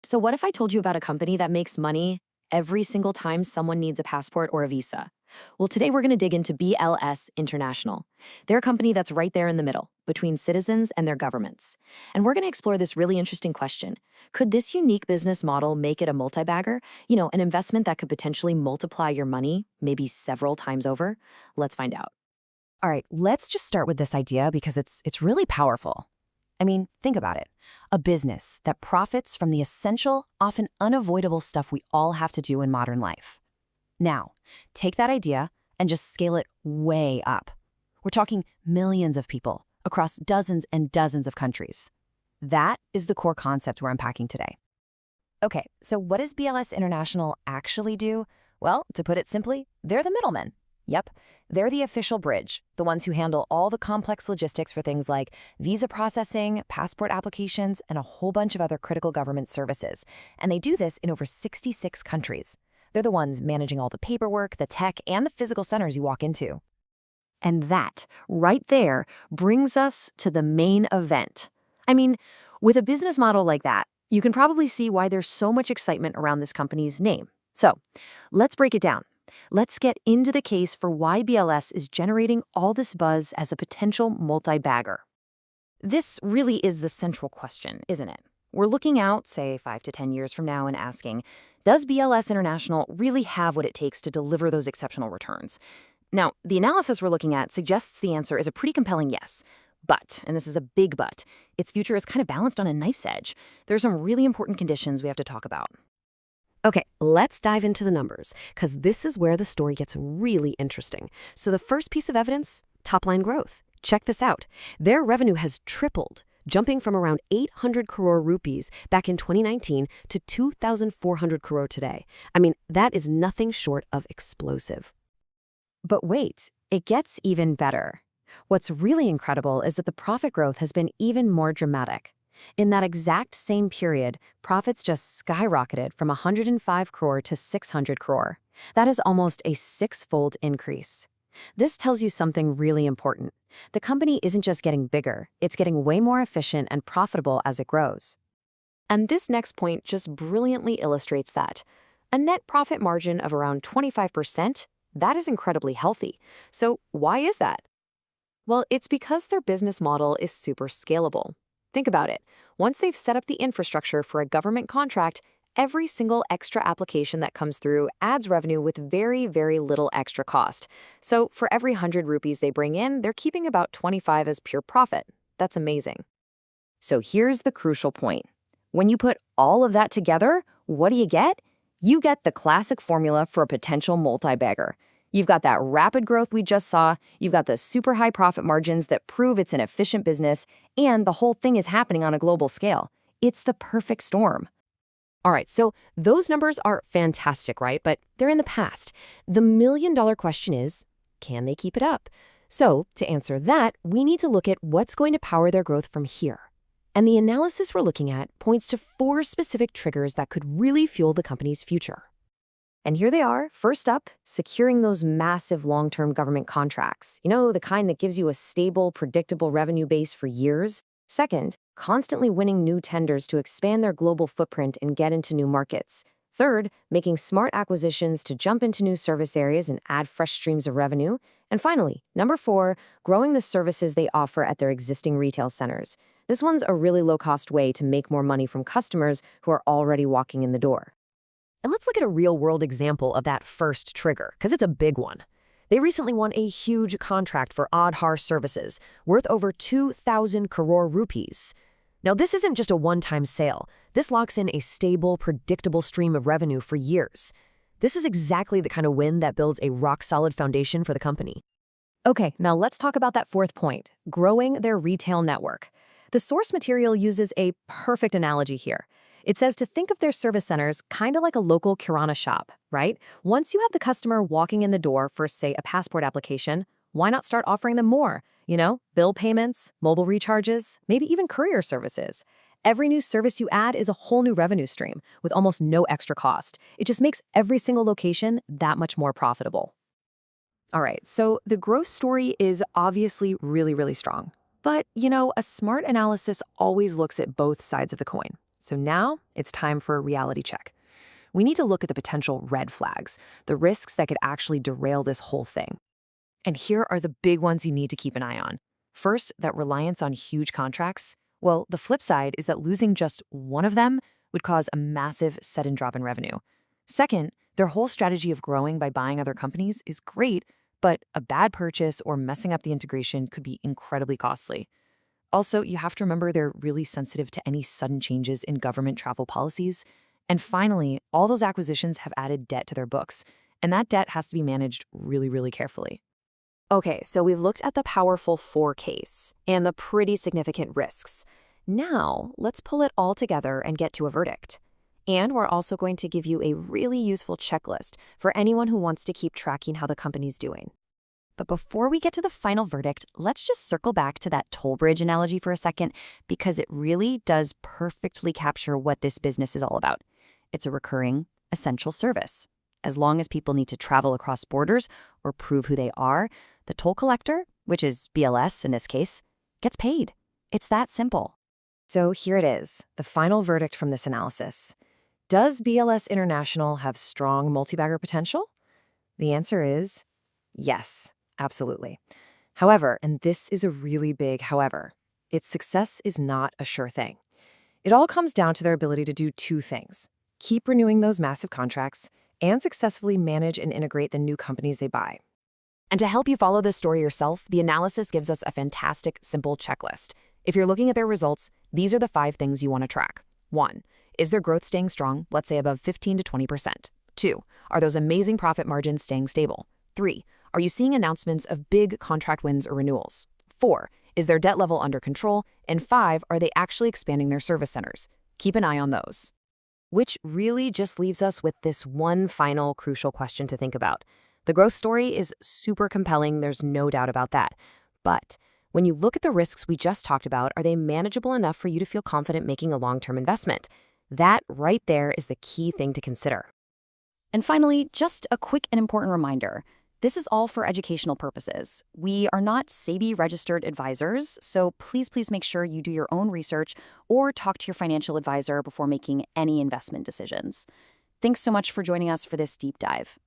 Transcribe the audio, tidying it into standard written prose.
So, what if I told you about a company that makes money every single time someone needs a passport or a visa? Well, today we're going to dig into BLS International. They're a company that's right there in the middle, between citizens and their governments. And we're going to explore this really interesting question. Could this unique business model make it a multi-bagger? An investment that could potentially multiply your money, maybe several times over? Let's find out. All right, let's just start with this idea because it's really powerful. I mean, think about it. A business that profits from the essential, often unavoidable stuff we all have to do in modern life. Now, take that idea and just scale it way up. We're talking millions of people across dozens and dozens of countries. That is the core concept we're unpacking today. Okay, so what does BLS International actually do? Well, to put it simply, they're the middlemen. Yep, they're the official bridge, the ones who handle all the complex logistics for things like visa processing, passport applications, and a whole bunch of other critical government services. And they do this in over 66 countries. They're the ones managing all the paperwork, the tech, and the physical centers you walk into. And that, right there, brings us to the main event. I mean, with a business model like that, you can probably see why there's so much excitement around this company's name. So, let's break it down. Let's get into the case for why BLS is generating all this buzz as a potential multi-bagger. This really is the central question, isn't it? We're looking out, say, 5 to 10 years from now and asking, does BLS International really have what it takes to deliver those exceptional returns? Now, the analysis we're looking at suggests the answer is a pretty compelling yes. But, and this is a big but, its future is kind of balanced on a knife's edge. There's some really important conditions we have to talk about. Okay, let's dive into the numbers, because this is where the story gets really interesting. So the first piece of evidence, top-line growth. Check this out. Their revenue has tripled, jumping from around 800 crore rupees back in 2019 to 2,400 crore today. I mean, that is nothing short of explosive. But wait, it gets even better. What's really incredible is that the profit growth has been even more dramatic. In that exact same period, profits just skyrocketed from 105 crore to 600 crore. That is almost a six-fold increase. This tells you something really important. The company isn't just getting bigger, it's getting way more efficient and profitable as it grows. And this next point just brilliantly illustrates that. A net profit margin of around 25%, that is incredibly healthy. So why is that? Well, it's because their business model is super scalable. Think about it. Once they've set up the infrastructure for a government contract, every single extra application that comes through adds revenue with very, very little extra cost. So for every 100 rupees they bring in, they're keeping about 25 as pure profit. That's amazing. So here's the crucial point. When you put all of that together, what do you get? You get the classic formula for a potential multi-bagger. You've got that rapid growth we just saw, you've got the super high profit margins that prove it's an efficient business, and the whole thing is happening on a global scale. It's the perfect storm. All right, so those numbers are fantastic, right? But they're in the past. The million-dollar question is, can they keep it up? So to answer that, we need to look at what's going to power their growth from here. And the analysis we're looking at points to 4 specific triggers that could really fuel the company's future. And here they are, first up, securing those massive long-term government contracts. The kind that gives you a stable, predictable revenue base for years. Second, constantly winning new tenders to expand their global footprint and get into new markets. Third, making smart acquisitions to jump into new service areas and add fresh streams of revenue. And finally, number 4, growing the services they offer at their existing retail centers. This one's a really low-cost way to make more money from customers who are already walking in the door. And let's look at a real-world example of that first trigger, because it's a big one. They recently won a huge contract for Aadhaar services, worth over 2,000 crore rupees. Now, this isn't just a one-time sale. This locks in a stable, predictable stream of revenue for years. This is exactly the kind of win that builds a rock-solid foundation for the company. Okay, now let's talk about that fourth point, growing their retail network. The source material uses a perfect analogy here. It says to think of their service centers kind of like a local Kirana shop, right? Once you have the customer walking in the door for, say, a passport application, why not start offering them more? Bill payments, mobile recharges, maybe even courier services. Every new service you add is a whole new revenue stream with almost no extra cost. It just makes every single location that much more profitable. All right, so the growth story is obviously really, really strong. But, a smart analysis always looks at both sides of the coin. So now it's time for a reality check. We need to look at the potential red flags, the risks that could actually derail this whole thing. And here are the big ones you need to keep an eye on. First, that reliance on huge contracts. Well, the flip side is that losing just one of them would cause a massive sudden drop in revenue. Second, their whole strategy of growing by buying other companies is great, but a bad purchase or messing up the integration could be incredibly costly. Also, you have to remember they're really sensitive to any sudden changes in government travel policies. And finally, all those acquisitions have added debt to their books, and that debt has to be managed really, really carefully. Okay, so we've looked at the powerful 4 case and the pretty significant risks. Now, let's pull it all together and get to a verdict. And we're also going to give you a really useful checklist for anyone who wants to keep tracking how the company's doing. But before we get to the final verdict, let's just circle back to that toll bridge analogy for a second, because it really does perfectly capture what this business is all about. It's a recurring, essential service. As long as people need to travel across borders or prove who they are, the toll collector, which is BLS in this case, gets paid. It's that simple. So here it is, the final verdict from this analysis. Does BLS International have strong multi-bagger potential? The answer is yes, absolutely. However, and this is a really big however, its success is not a sure thing. It all comes down to their ability to do 2 things: keep renewing those massive contracts and successfully manage and integrate the new companies they buy. And to help you follow this story yourself, the analysis gives us a fantastic, simple checklist. If you're looking at their results, these are the 5 things you want to track. 1. Is their growth staying strong, let's say above 15 to 20%? 2. Are those amazing profit margins staying stable? 3. Are you seeing announcements of big contract wins or renewals? 4. Is their debt level under control? And 5. Are they actually expanding their service centers? Keep an eye on those. Which really just leaves us with this one final crucial question to think about. The growth story is super compelling, there's no doubt about that. But when you look at the risks we just talked about, are they manageable enough for you to feel confident making a long-term investment? That right there is the key thing to consider. And finally, just a quick and important reminder. This is all for educational purposes. We are not SEBI-registered advisors, so please make sure you do your own research or talk to your financial advisor before making any investment decisions. Thanks so much for joining us for this deep dive.